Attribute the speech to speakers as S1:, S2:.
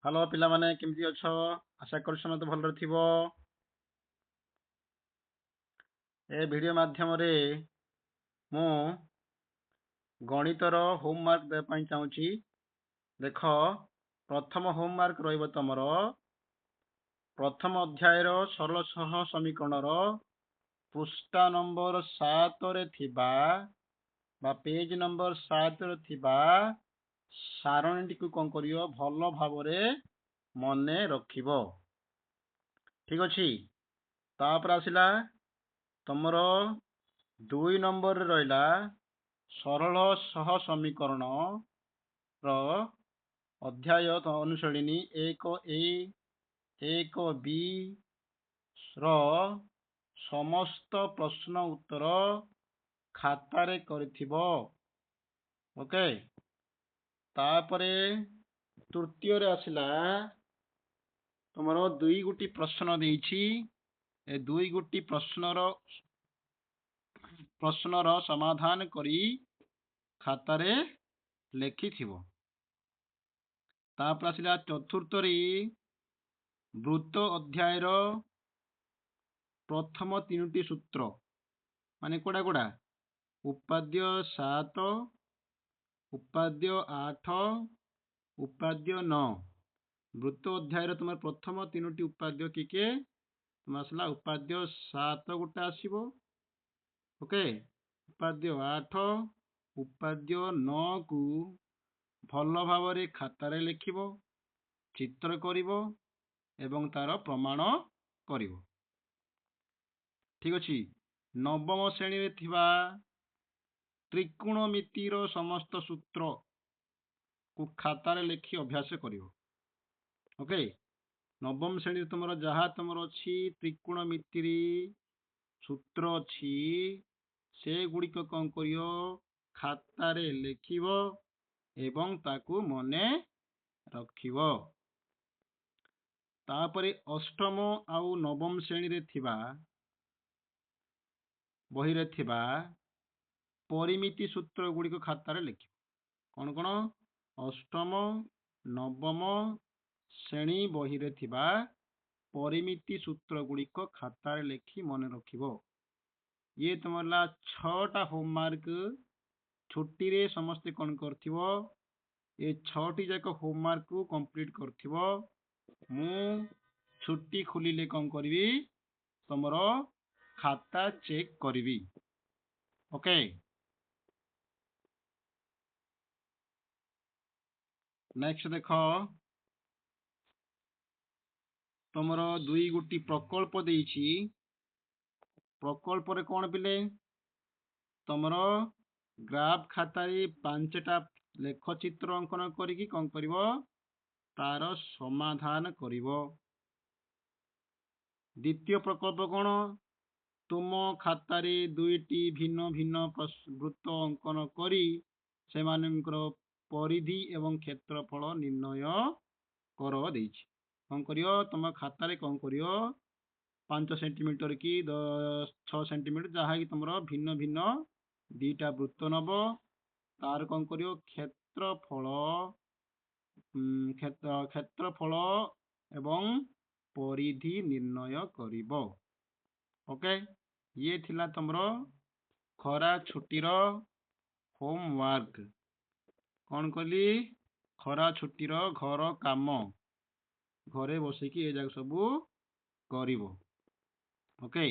S1: Hello ପିଲାମାନେ କେମିତି ଅଛ? ଆଶା କରୁଛି ସମସ୍ତେ ଭଲରେ ଥିବ। ଏ ଭିଡ଼ିଓ ମାଧ୍ୟମରେ ମୁଁ ଗଣିତର ହୋମୱାର୍କ ଦେବା ପାଇଁ ଚାହୁଁଛି। ଦେଖ, ପ୍ରଥମ ହୋମୱାର୍କ ରହିବ ତମର ପ୍ରଥମ ଅଧ୍ୟାୟର ସରଳ ସହ ସମୀକରଣର ପୃଷ୍ଠା ନମ୍ବର 7ରେ ଥିବା ବା ପେଜ ନମ୍ବର 7ରେ ଥିବା ସାରଣୀଟିକୁ କ'ଣ କରିବ, ଭଲ ଭାବରେ ମନେ ରଖିବ। ଠିକ ଅଛି। ତାପରେ ଆସିଲା ତମର 2 ନମ୍ବରରେ ରହିଲା ସରଳ ସହ ସମୀକରଣ ର ଅଧ୍ୟାୟ ଅନୁଶୀଳନୀ 1A 1B ର ସମସ୍ତ ପ୍ରଶ୍ନ ଉତ୍ତର ଖାତାରେ କରିଥିବ। ଓକେ। ତାପରେ ତୃତୀୟରେ ଆସିଲା ତମର 2 ଗୋଟି ପ୍ରଶ୍ନ ଦେଇଛି। ଏ 2 ଗୋଟି ପ୍ରଶ୍ନର ସମାଧାନ କରି ଖାତାରେ ଲେଖିଥିବ। ତାପରେ ଆସିଲା ଚତୁର୍ଥରେ ବୃତ୍ତ ଅଧ୍ୟାୟର ପ୍ରଥମ 3ଟି ସୂତ୍ର, ମାନେ କୋଡ଼ା ଉପାଦ୍ୟ 7, ଉପାଦ୍ୟ 8, ଉପାଦ୍ୟ 9। ବୃତ୍ତ ଅଧ୍ୟାୟର ତୁମର ପ୍ରଥମ 3ଟି ଉପାଦ୍ୟ କିଏ? ତୁମ ଆସିଲା ଉପାଦ୍ୟ 7 ଗୋଟେ ଆସିବ। ଓକେ। ଉପାଦ୍ୟ 8, ଉପାଦ୍ୟ 9 କୁ ଭଲ ଭାବରେ ଖାତାରେ ଲେଖିବ, ଚିତ୍ର କରିବ ଏବଂ ତାର ପ୍ରମାଣ କରିବ। ଠିକ ଅଛି। ନବମ ଶ୍ରେଣୀରେ ଥିବା ତ୍ରିକୋଣମିତିର ସମସ୍ତ ସୂତ୍ର କୁ ଖାତାରେ ଲେଖି ଅଭ୍ୟାସ କରିବ। ଓକେ। ନବମ ଶ୍ରେଣୀରେ ତୁମର ଯାହା ତୁମର ଅଛି ତ୍ରିକୋଣମିତିରେ ସୂତ୍ର ଅଛି, ସେଗୁଡ଼ିକ କ'ଣ କରିବ, ଖାତାରେ ଲେଖିବ ଏବଂ ତାକୁ ମନେ ରଖିବ। ତାପରେ ଅଷ୍ଟମ ଆଉ ନବମ ଶ୍ରେଣୀରେ ଥିବା ବହିରେ ଥିବା ପରିମିତି ସୂତ୍ର ଗୁଡ଼ିକ ଖାତାରେ ଲେଖିବ। କ'ଣ କ'ଣ? ଅଷ୍ଟମ ନବମ ଶ୍ରେଣୀ ବହିରେ ଥିବା ପରିମିତି ସୂତ୍ର ଗୁଡ଼ିକ ଖାତାରେ ଲେଖି ମନେ ରଖିବ। ଇଏ ତୁମର 6ଟା ହୋମୱାର୍କ। ଛୁଟିରେ ସମସ୍ତେ କ'ଣ କରିଥିବ, ଏ 6ଟି ଯାକ ହୋମୱାର୍କକୁ କମ୍ପ୍ଲିଟ୍ କରିଥିବ। ମୁଁ ଛୁଟି ଖୋଲିଲେ କ'ଣ କରିବି, ତମର ଖାତା ଚେକ୍ କରିବି। ଓକେ। ନେକ୍ସଟ ଦେଖ, ତମର 2 ଗୋଟି ପ୍ରକଳ୍ପ ଦେଇଛି। ପ୍ରକଳ୍ପରେ କ'ଣ ପିଲେ, ତମର ଗ୍ରାଫ ଖାତାରେ 5ଟା ଲେଖଚିତ୍ର ଅଙ୍କନ କରିକି କ'ଣ କରିବ, ତାର ସମାଧାନ କରିବ। ଦ୍ୱିତୀୟ ପ୍ରକଳ୍ପ କ'ଣ, ତୁମ ଖାତାରେ 2ଟି ଭିନ୍ନ ଭିନ୍ନ ବୃତ୍ତ ଅଙ୍କନ କରି ସେମାନଙ୍କର ପରିଧି ଏବଂ କ୍ଷେତ୍ରଫଳ ନିର୍ଣ୍ଣୟ କର ଦେଇଛି। କ'ଣ କରିବ, ତମ ଖାତାରେ କ'ଣ କରିବ, 5 ସେଣ୍ଟିମିଟର କି 6 ସେଣ୍ଟିମିଟର ଯାହାକି ତମର ଭିନ୍ନ ଭିନ୍ନ 2ଟା ବୃତ୍ତ ନବ। ତାର କ'ଣ କରିବ, କ୍ଷେତ୍ରଫଳ ଏବଂ ପରିଧି ନିର୍ଣ୍ଣୟ କରିବ। ଓକେ। ଇଏ ଥିଲା ତମର ଖରା ଛୁଟିର ହୋମୱାର୍କ। କ'ଣ କଲି, ଖରା ଛୁଟିର ଘର କାମ, ଘରେ ବସିକି ଏ ଯାକ ସବୁ କରିବ। ଓକେ।